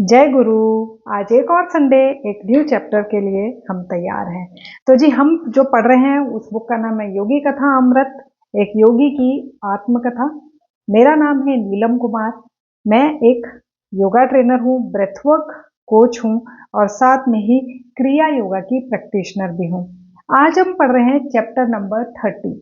जय गुरु। आज एक और संडे एक न्यू चैप्टर के लिए हम तैयार हैं। तो जी हम जो पढ़ रहे हैं उस बुक का नाम है योगी कथा अमृत, एक योगी की आत्मकथा। मेरा नाम है नीलम कुमार। मैं एक योगा ट्रेनर हूँ, ब्रेथवर्क कोच हूँ और साथ में ही क्रिया योगा की प्रैक्टिशनर भी हूँ। आज हम पढ़ रहे हैं चैप्टर नंबर 30,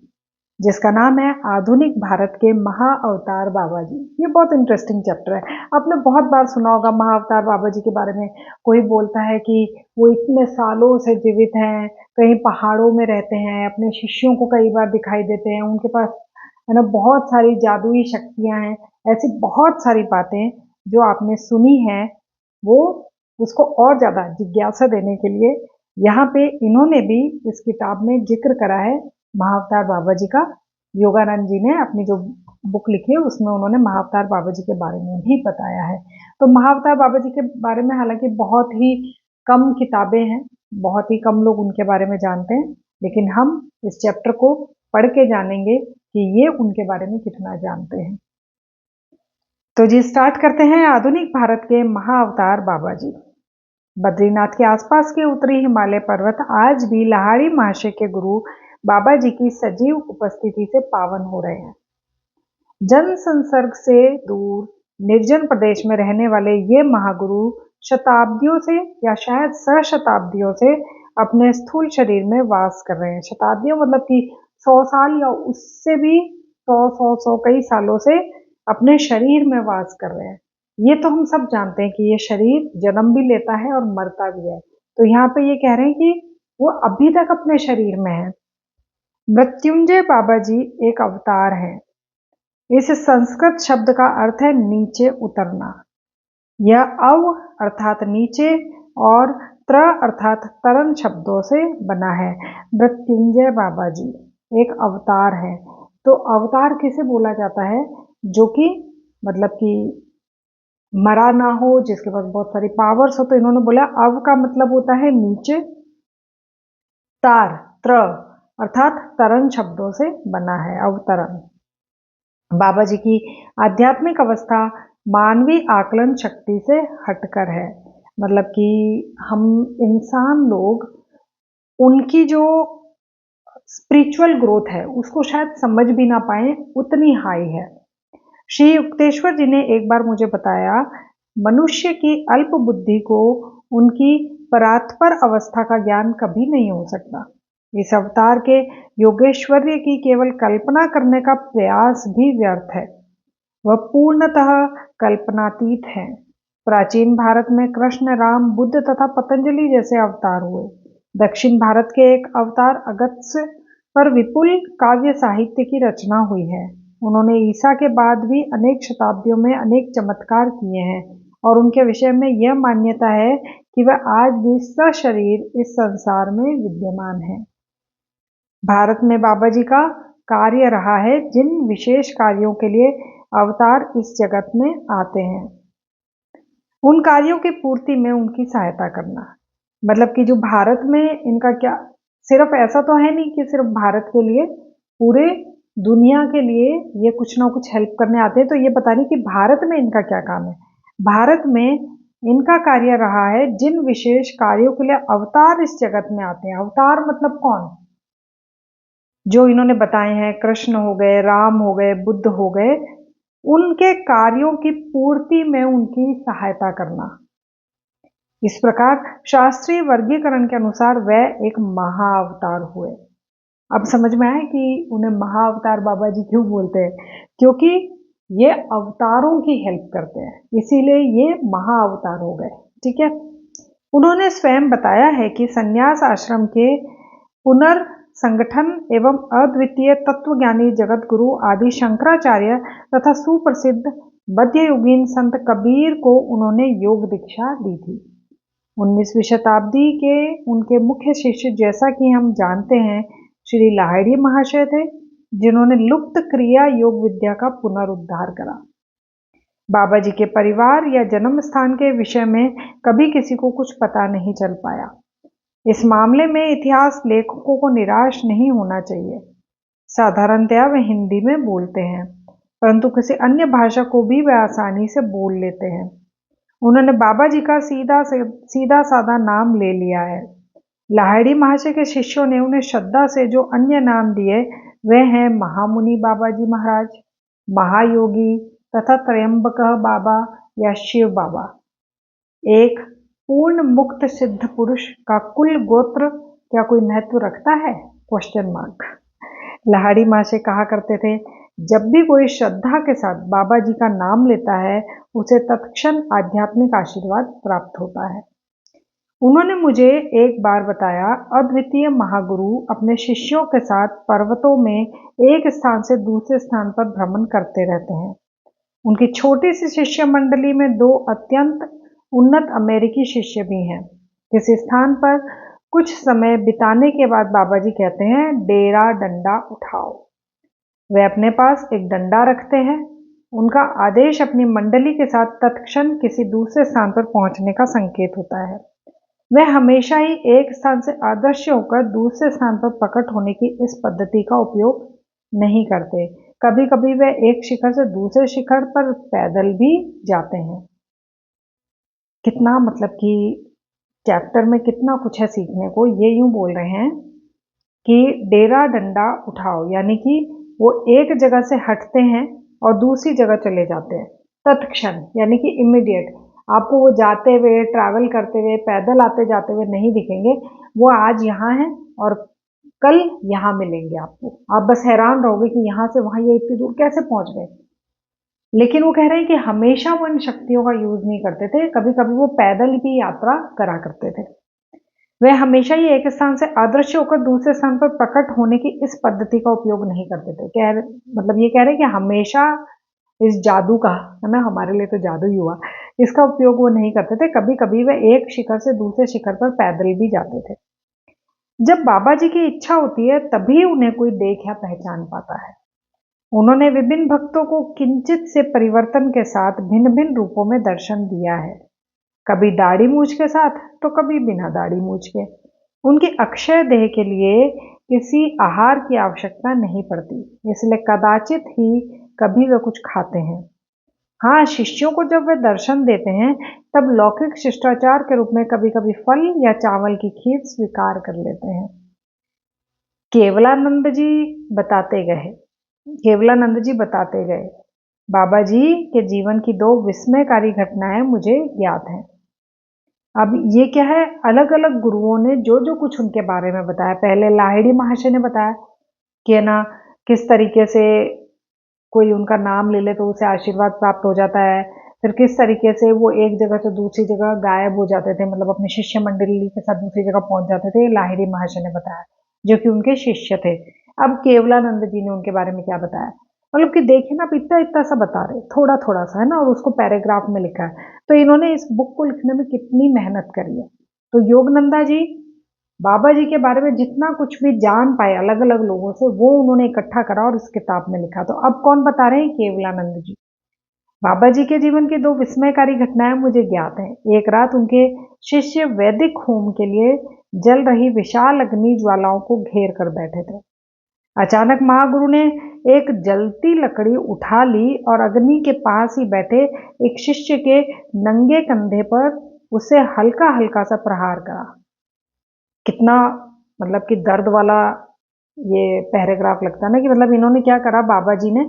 जिसका नाम है आधुनिक भारत के महाअवतार बाबा जी। ये बहुत इंटरेस्टिंग चैप्टर है। आपने बहुत बार सुना होगा महाअवतार बाबा जी के बारे में। कोई बोलता है कि वो इतने सालों से जीवित हैं, कहीं पहाड़ों में रहते हैं, अपने शिष्यों को कई बार दिखाई देते हैं, उनके पास है ना बहुत सारी जादुई शक्तियां हैं। ऐसी बहुत सारी बातें जो आपने सुनी हैं, वो उसको और ज्यादा जिज्ञासा देने के लिए यहाँ पे इन्होंने भी इस किताब में जिक्र करा है महाअवतार बाबा जी का। योगानंद जी ने अपनी जो बुक लिखी है उसमें उन्होंने महाअवतार बाबा जी के बारे में भी बताया है। तो महाअवतार बाबा जी के बारे में हालांकि बहुत ही कम किताबें हैं, बहुत ही कम लोग उनके बारे में जानते हैं, लेकिन हम इस चैप्टर को पढ़ के जानेंगे कि ये उनके बारे में कितना जानते हैं। तो जी स्टार्ट करते हैं। आधुनिक भारत के महाअवतार बाबा जी। बद्रीनाथ के आसपास के उत्तरी हिमालय पर्वत आज भी लाहिड़ी महाशय के गुरु बाबा जी की सजीव उपस्थिति से पावन हो रहे हैं। जन संसर्ग से दूर निर्जन प्रदेश में रहने वाले ये महागुरु शताब्दियों से या शायद सहस्त्राब्दियों से अपने स्थूल शरीर में वास कर रहे हैं। शताब्दियों मतलब कि 100 साल या उससे भी 100 कई सालों से अपने शरीर में वास कर रहे हैं। ये तो हम सब जानते हैं कि ये शरीर जन्म भी लेता है और मरता भी है। तो यहाँ पे ये कह रहे हैं कि वो अभी तक अपने शरीर में है। मृत्युंजय बाबा जी एक अवतार है। इस संस्कृत शब्द का अर्थ है नीचे उतरना। यह अव अर्थात नीचे और त्र अर्थात तरन शब्दों से बना है। मृत्युंजय बाबा जी एक अवतार है। तो अवतार किसे बोला जाता है? जो कि मतलब कि मरा ना हो, जिसके पास बहुत सारी पावर्स हो। तो इन्होंने बोला अव का मतलब होता है नीचे, तार त्र अर्थात तरन शब्दों से बना है अवतरण। बाबा जी की आध्यात्मिक अवस्था मानवीय आकलन शक्ति से हटकर है। मतलब कि हम इंसान लोग उनकी जो स्पिरिचुअल ग्रोथ है उसको शायद समझ भी ना पाए, उतनी हाई है। श्री युक्तेश्वर जी ने एक बार मुझे बताया, मनुष्य की अल्प बुद्धि को उनकी परात्पर अवस्था का ज्ञान कभी नहीं हो सकता। इस अवतार के योगेश्वर्य की केवल कल्पना करने का प्रयास भी व्यर्थ है। वह पूर्णतः कल्पनातीत है। प्राचीन भारत में कृष्ण, राम, बुद्ध तथा पतंजलि जैसे अवतार हुए। दक्षिण भारत के एक अवतार अगस्त्य पर विपुल काव्य साहित्य की रचना हुई है। उन्होंने ईसा के बाद भी अनेक शताब्दियों में अनेक चमत्कार किए हैं और उनके विषय में यह मान्यता है कि वह आज भी सशरीर इस संसार में विद्यमान है। भारत में बाबा जी का कार्य रहा है जिन विशेष कार्यों के लिए अवतार इस जगत में आते हैं, उन कार्यों की पूर्ति में उनकी सहायता करना। मतलब कि जो भारत में इनका क्या, सिर्फ ऐसा तो है नहीं कि सिर्फ भारत के लिए, पूरे दुनिया के लिए ये कुछ ना कुछ हेल्प करने आते हैं। तो ये बता रही कि भारत में इनका क्या काम है। भारत में इनका कार्य रहा है जिन विशेष कार्यों के लिए अवतार इस जगत में आते हैं। अवतार मतलब कौन? जो इन्होंने बताए हैं, कृष्ण हो गए, राम हो गए, बुद्ध हो गए, उनके कार्यों की पूर्ति में उनकी सहायता करना। इस प्रकार शास्त्रीय वर्गीकरण के अनुसार वह एक महाअवतार हुए। अब समझ में आए कि उन्हें महाअवतार बाबा जी क्यों बोलते हैं? क्योंकि ये अवतारों की हेल्प करते हैं, इसीलिए ये महाअवतार हो गए। ठीक है। उन्होंने स्वयं बताया है कि संन्यास आश्रम के पुनर्संगठन एवं अद्वितीय तत्वज्ञानी जगत गुरु आदि शंकराचार्य तथा सुप्रसिद्ध मध्ययुगीन संत कबीर को उन्होंने योग दीक्षा दी थी। 19वीं शताब्दी के उनके मुख्य शिष्य, जैसा कि हम जानते हैं, श्री लाहिड़ी महाशय थे, जिन्होंने लुप्त क्रिया योग विद्या का पुनरुद्धार करा। बाबा जी के परिवार या जन्म स्थान के विषय में कभी किसी को कुछ पता नहीं चल पाया। इस मामले में इतिहास लेखकों को निराश नहीं होना चाहिए। साधारणतया वे हिंदी में बोलते हैं, परंतु किसी अन्य भाषा को भी वे आसानी से बोल लेते हैं। उन्होंने बाबा जी का सीधा साधा नाम ले लिया है। लाहिड़ी महाशय के शिष्यों ने उन्हें श्रद्धा से जो अन्य नाम दिए वे हैं महामुनि बाबा जी महाराज, महायोगी तथा त्रयंबक बाबा या शिव बाबा। एक पूर्ण मुक्त सिद्ध पुरुष का कुल गोत्र क्या कोई महत्व रखता है? Question mark. लाहिड़ी महाशय कहा करते थे, जब भी कोई श्रद्धा के साथ बाबा जी का नाम लेता है उसे तत्क्षण आध्यात्मिक आशीर्वाद प्राप्त होता है। उन्होंने मुझे एक बार बताया, अद्वितीय महागुरु अपने शिष्यों के साथ पर्वतों में एक स्थान से दूसरे स्थान पर भ्रमण करते रहते हैं। उनकी छोटी सी शिष्य मंडली में 2 अत्यंत उन्नत अमेरिकी शिष्य भी हैं। किसी स्थान पर कुछ समय बिताने के बाद बाबा जी कहते हैं, डेरा डंडा उठाओ। वे अपने पास एक डंडा रखते हैं। उनका आदेश अपनी मंडली के साथ तत्क्षण किसी दूसरे स्थान पर पहुंचने का संकेत होता है। वे हमेशा ही एक स्थान से अदृश्य होकर दूसरे स्थान पर प्रकट होने की इस पद्धति का उपयोग नहीं करते। कभी कभी वे एक शिखर से दूसरे शिखर पर पैदल भी जाते हैं। कितना मतलब कि चैप्टर में कितना कुछ है सीखने को। ये यूं बोल रहे हैं कि डेरा डंडा उठाओ, यानी कि वो एक जगह से हटते हैं और दूसरी जगह चले जाते हैं तत्क्षण, यानी कि इमीडिएट। आपको वो जाते हुए, ट्रैवल करते हुए, पैदल आते जाते हुए नहीं दिखेंगे। वो आज यहाँ हैं और कल यहाँ मिलेंगे आपको। आप बस हैरान रहोगे कि यहाँ से वहाँ ये इतनी दूर कैसे पहुंच गए। लेकिन वो कह रहे हैं कि हमेशा वो इन शक्तियों का यूज नहीं करते थे, कभी कभी वो पैदल भी यात्रा करा करते थे। वे हमेशा ही एक स्थान से अदृश्य होकर दूसरे स्थान पर प्रकट होने की इस पद्धति का उपयोग नहीं करते थे। मतलब ये कह रहे हैं कि हमेशा इस जादू का, है ना, हमारे लिए तो जादू ही हुआ, इसका उपयोग वो नहीं करते थे। कभी कभी वे एक शिखर से दूसरे शिखर पर पैदल भी जाते थे। जब बाबा जी की इच्छा होती है तभी उन्हें कोई देख या पहचान पाता है। उन्होंने विभिन्न भक्तों को किंचित से परिवर्तन के साथ भिन्न भिन्न रूपों में दर्शन दिया है, कभी दाढ़ी मूछ के साथ तो कभी बिना दाढ़ी मूछ के। उनकी अक्षय देह के लिए किसी आहार की आवश्यकता नहीं पड़ती, इसलिए कदाचित ही कभी वे कुछ खाते हैं। हाँ, शिष्यों को जब वे दर्शन देते हैं तब लौकिक शिष्टाचार के रूप में कभी कभी फल या चावल की खीर स्वीकार कर लेते हैं। केवलानंद जी बताते गए बाबा जी के जीवन की 2 विस्मयकारी घटनाएं मुझे ज्ञात हैं। अब ये क्या है, अलग अलग गुरुओं ने जो जो कुछ उनके बारे में बताया। पहले लाहिड़ी महाशय ने बताया कि ना किस तरीके से कोई उनका नाम ले ले तो उसे आशीर्वाद प्राप्त हो जाता है। फिर किस तरीके से वो एक जगह से दूसरी जगह गायब हो जाते थे, मतलब अपने शिष्य मंडली के साथ दूसरी जगह पहुंच जाते थे। लाहिड़ी महाशय ने बताया, जो कि उनके शिष्य थे। अब केवलानंद जी ने उनके बारे में क्या बताया, मतलब कि देखिए ना, आप इतना इतना सा बता रहे, थोड़ा थोड़ा सा, है ना, और उसको पैराग्राफ में लिखा है। तो इन्होंने इस बुक को लिखने में कितनी मेहनत करी है। तो योगनंदा जी बाबा जी के बारे में जितना कुछ भी जान पाए अलग अलग लोगों से, वो उन्होंने इकट्ठा करा और इस किताब में लिखा। तो अब कौन बता रहे हैं? केवलानंद जी। बाबा जी के जीवन की 2 विस्मयकारी घटनाएं मुझे ज्ञात हैं। एक रात उनके शिष्य वैदिक होम के लिए जल रही विशाल अग्नि ज्वालाओं को घेर कर बैठे थे। अचानक महागुरु ने एक जलती लकड़ी उठा ली और अग्नि के पास ही बैठे एक शिष्य के नंगे कंधे पर उसे हल्का हल्का सा प्रहार करा। कितना मतलब कि दर्द वाला ये पैराग्राफ लगता है ना, कि मतलब इन्होंने क्या करा, बाबा जी ने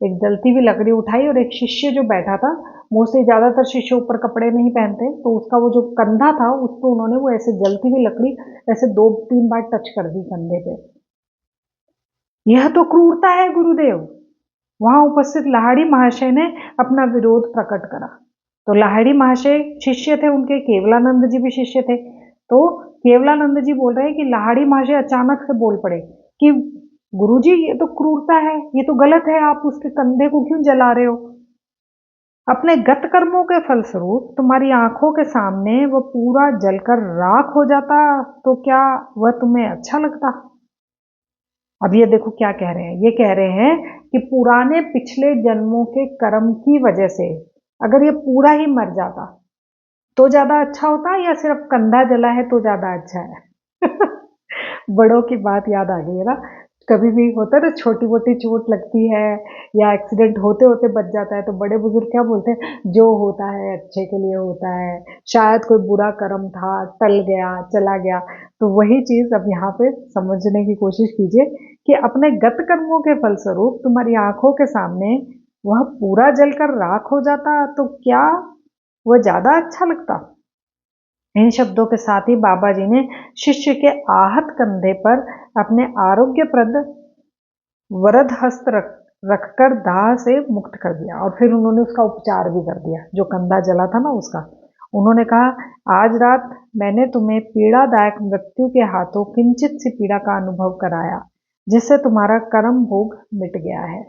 एक जलती हुई लकड़ी उठाई और एक शिष्य जो बैठा था, मोस्टली ज्यादातर शिष्य ऊपर कपड़े नहीं पहनते, तो उसका वो जो कंधा था उस पर उन्होंने वो ऐसे जलती हुई लकड़ी ऐसे 2-3 बार टच कर दी कंधे पे। यह तो क्रूरता है गुरुदेव। वहां उपस्थित लाहिड़ी महाशय ने अपना विरोध प्रकट करा। तो लाहिड़ी महाशय शिष्य थे उनके, केवलानंद जी भी शिष्य थे। तो केवलानंद जी बोल रहे हैं कि लाहिड़ी महाशय अचानक से बोल पड़े कि गुरुजी ये तो क्रूरता है, ये तो गलत है, आप उसके कंधे को क्यों जला रहे हो? अपने गत कर्मों के फलस्वरूप तुम्हारी आंखों के सामने वो पूरा जलकर राख हो जाता तो क्या वह तुम्हें अच्छा लगता? अब ये देखो क्या कह रहे हैं, ये कह रहे हैं कि पुराने पिछले जन्मों के कर्म की वजह से अगर ये पूरा ही मर जाता तो ज्यादा अच्छा होता, या सिर्फ कंधा जला है तो ज्यादा अच्छा है? बड़ों की बात याद आ गई है ना। कभी भी होता है ना, छोटी मोटी चोट लगती है या एक्सीडेंट होते होते बच जाता है, तो बड़े बुजुर्ग क्या बोलते हैं, जो होता है अच्छे के लिए होता है, शायद कोई बुरा कर्म था, टल गया, चला गया। तो वही चीज अब यहाँ पे समझने की कोशिश कीजिए कि अपने गत कर्मों के फलस्वरूप तुम्हारी आंखों के सामने वह पूरा जलकर राख हो जाता, तो क्या वह ज्यादा अच्छा लगता। इन शब्दों के साथ ही बाबा जी ने शिष्य के आहत कंधे पर अपने आरोग्यप्रद वरद हस्त रखकर दाह से मुक्त कर दिया, और फिर उन्होंने उसका उपचार भी कर दिया, जो कंधा जला था ना उसका। उन्होंने कहा, आज रात मैंने तुम्हें पीड़ादायक मृत्यु के हाथों किंचित सी पीड़ा का अनुभव कराया, जिससे तुम्हारा कर्म भोग मिट गया है।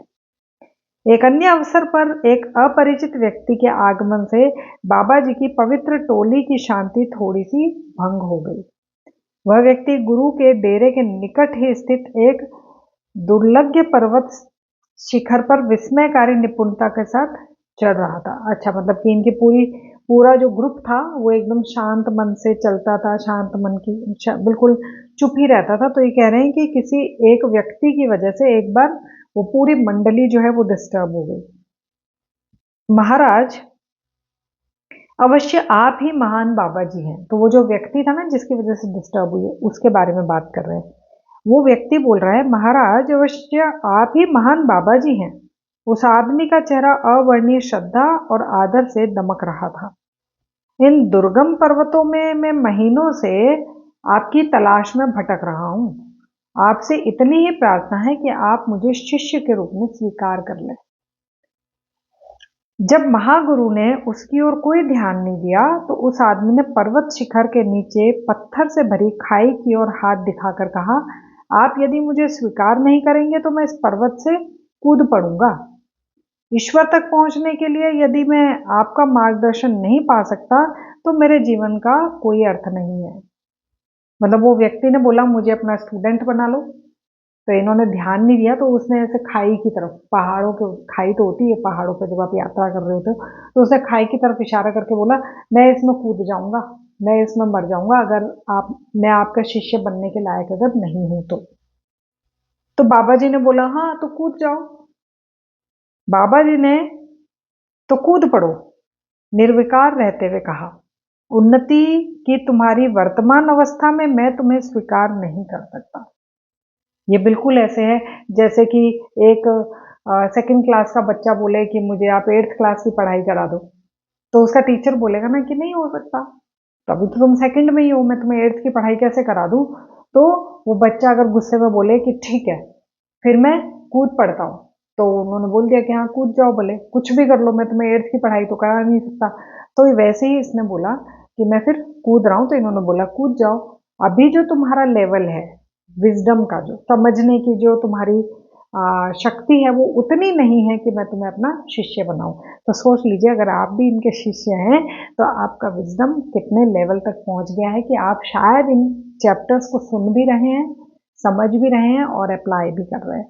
एक अन्य अवसर पर एक अपरिचित व्यक्ति के आगमन से बाबा जी की पवित्र टोली की शांति थोड़ी सी भंग हो गई। वह व्यक्ति गुरु के डेरे के निकट ही स्थित एक दुर्लभ पर्वत शिखर पर विस्मयकारी निपुणता के साथ चढ़ रहा था। अच्छा, मतलब कि इनकी पूरा जो ग्रुप था वो एकदम शांत मन से चलता था, शांत मन की बिल्कुल चुप ही रहता था। तो ये कह रहे हैं कि किसी एक व्यक्ति की वजह से एक बार वो पूरी मंडली जो है वो डिस्टर्ब हो गई। महाराज, अवश्य आप ही महान बाबा जी हैं। तो वो जो व्यक्ति था ना जिसकी वजह से डिस्टर्ब हुई, उसके बारे में बात कर रहे हैं। वो व्यक्ति बोल रहा है, महाराज अवश्य आप ही महान बाबा जी हैं। उस आदमी का चेहरा अवर्णीय श्रद्धा और आदर से दमक रहा था। इन दुर्गम पर्वतों में मैं महीनों से आपकी तलाश में भटक रहा हूं। आपसे इतनी ही प्रार्थना है कि आप मुझे शिष्य के रूप में स्वीकार कर लें। जब महागुरु ने उसकी ओर कोई ध्यान नहीं दिया, तो उस आदमी ने पर्वत शिखर के नीचे पत्थर से भरी खाई की ओर हाथ दिखाकर कहा, आप यदि मुझे स्वीकार नहीं करेंगे तो मैं इस पर्वत से कूद पड़ूंगा। ईश्वर तक पहुंचने के लिए यदि मैं आपका मार्गदर्शन नहीं पा सकता तो मेरे जीवन का कोई अर्थ नहीं है। मतलब वो व्यक्ति ने बोला, मुझे अपना स्टूडेंट बना लो। तो इन्होंने ध्यान नहीं दिया, तो उसने ऐसे खाई की तरफ, पहाड़ों के खाई तो होती है पहाड़ों पे जब आप यात्रा कर रहे होते हो, तो उसने खाई की तरफ इशारा करके बोला, मैं इसमें कूद जाऊंगा, मैं इसमें मर जाऊंगा अगर मैं आपका शिष्य बनने के लायक अगर नहीं हूं तो बाबा जी ने बोला, हाँ तो कूद जाओ। बाबा जी ने तो कूद पड़ो निर्विकार रहते हुए कहा, उन्नति की तुम्हारी वर्तमान अवस्था में मैं तुम्हें स्वीकार नहीं कर सकता। ये बिल्कुल ऐसे है जैसे कि एक सेकंड क्लास का बच्चा बोले कि मुझे आप 8th क्लास की पढ़ाई करा दो, तो उसका टीचर बोलेगा ना कि नहीं हो सकता, तो अभी तो तुम सेकंड में ही हो, मैं तुम्हें 8th की पढ़ाई कैसे करा दूं। तो वो बच्चा अगर गुस्से में बोले कि ठीक है फिर मैं कूद पड़ता हूँ, तो उन्होंने बोल दिया कि हाँ कूद जाओ, भले कुछ भी कर लो, मैं तुम्हें 8th की पढ़ाई तो करा नहीं सकता। तो वैसे ही इसने बोला कि मैं फिर कूद रहा हूँ, तो इन्होंने बोला कूद जाओ। अभी जो तुम्हारा लेवल है विजडम का, जो समझने की जो तुम्हारी शक्ति है, वो उतनी नहीं है कि मैं तुम्हें अपना शिष्य बनाऊं। तो सोच लीजिए, अगर आप भी इनके शिष्य हैं तो आपका विजडम कितने लेवल तक पहुंच गया है कि आप शायद इन चैप्टर्स को सुन भी रहे हैं, समझ भी रहे हैं और अप्लाई भी कर रहे हैं।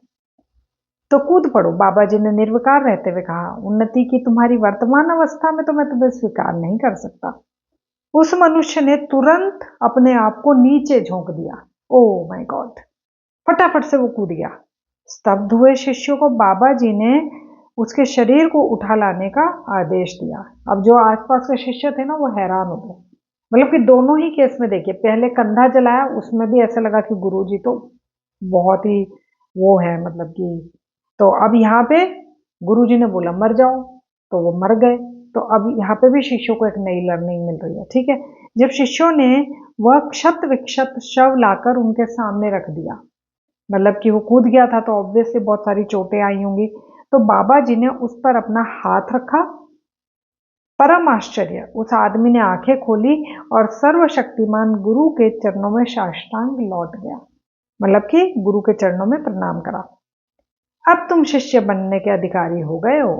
तो कूद पड़ो, बाबा जी ने निर्विकार रहते हुए कहा, उन्नति की तुम्हारी वर्तमान अवस्था में तो मैं तुम्हें स्वीकार नहीं कर सकता। उस मनुष्य ने तुरंत अपने आप को नीचे झोंक दिया। ओ माय गॉड, फटाफट से वो कूद गया। स्तब्ध हुए शिष्यों को बाबा जी ने उसके शरीर को उठा लाने का आदेश दिया। अब जो आसपास के शिष्य थे ना वो हैरान हो गए। मतलब कि दोनों ही केस में देखिए, पहले कंधा जलाया उसमें भी ऐसा लगा कि गुरुजी तो बहुत ही वो है, मतलब कि, तो अब यहाँ पे गुरुजी ने बोला मर जाओ, तो वो मर गए। तो अब यहाँ पे भी शिष्यों को एक नई लर्निंग मिल रही है। ठीक है, जब शिष्यों ने वह क्षत विक्षत शव लाकर उनके सामने रख दिया, मतलब कि वो कूद गया था तो ऑब्वियसली बहुत सारी चोटें आई होंगी, तो बाबा जी ने उस पर अपना हाथ रखा। परम आश्चर्य, उस आदमी ने आंखें खोली और सर्वशक्तिमान गुरु के चरणों में साष्टांग लौट गया, मतलब कि गुरु के चरणों में प्रणाम करा। अब तुम शिष्य बनने के अधिकारी हो गए हो।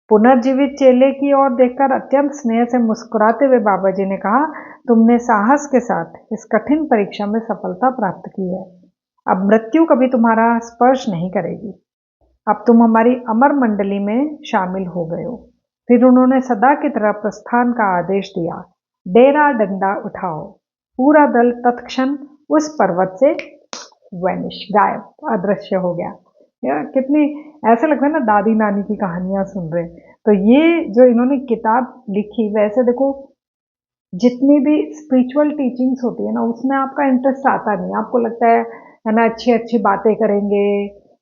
पुनर्जीवित चेले की ओर देखकर अत्यंत स्नेह से मुस्कुराते हुए बाबा जी ने कहा, तुमने साहस के साथ इस कठिन परीक्षा में सफलता प्राप्त की है। अब मृत्यु कभी तुम्हारा स्पर्श नहीं करेगी। अब तुम हमारी अमर मंडली में शामिल हो गए हो। फिर उन्होंने सदा की तरह प्रस्थान का आदेश दिया। डेरा डंडा उठाओ। पूरा दल तत्क्षण उस पर्वत से वैनिश, गायब, अदृश्य हो गया। या कितनी ऐसा लगता है ना दादी नानी की कहानियां सुन रहे। तो ये जो इन्होंने किताब लिखी, वैसे देखो जितनी भी स्पिरिचुअल टीचिंग्स होती है ना उसमें आपका इंटरेस्ट आता नहीं, आपको लगता है ना अच्छी अच्छी बातें करेंगे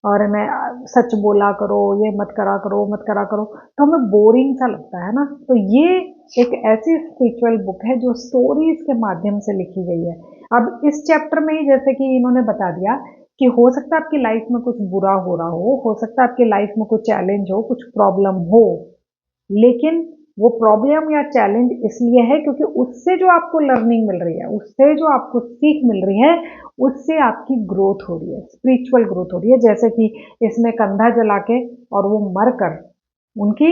और है ना सच बोला करो, ये मत करा करो, मत करा करो, तो हमें बोरिंग सा लगता है ना। तो ये एक ऐसी स्पिरिचुअल बुक है जो स्टोरीज के माध्यम से लिखी गई है। अब इस चैप्टर में ही जैसे कि इन्होंने बता दिया कि हो सकता है आपकी लाइफ में कुछ बुरा हो रहा हो सकता है आपकी लाइफ में कुछ चैलेंज हो, कुछ प्रॉब्लम हो, लेकिन वो प्रॉब्लम या चैलेंज इसलिए है क्योंकि उससे जो आपको लर्निंग मिल रही है, उससे जो आपको सीख मिल रही है, उससे आपकी ग्रोथ हो रही है, स्पिरिचुअल ग्रोथ हो रही है। जैसे कि इसमें कंधा जला के और वो मरकर उनकी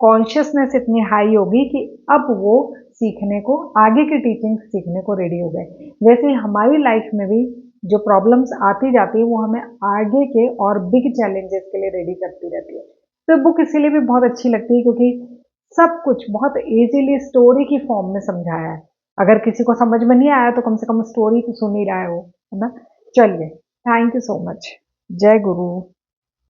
कॉन्शियसनेस इतनी हाई होगी कि अब वो सीखने को, आगे की टीचिंग सीखने को रेडी हो गए। वैसे ही हमारी लाइफ में भी जो प्रॉब्लम्स आती जाती है वो हमें आगे के और बिग चैलेंजेस के लिए रेडी करती रहती है। तो बुक इसीलिए भी बहुत अच्छी लगती है क्योंकि सब कुछ बहुत इजीली स्टोरी की फॉर्म में समझाया है। अगर किसी को समझ में नहीं आया तो कम से कम स्टोरी तो सुन ही रहा है वो, है ना। चलिए, थैंक यू सो मच। जय गुरु।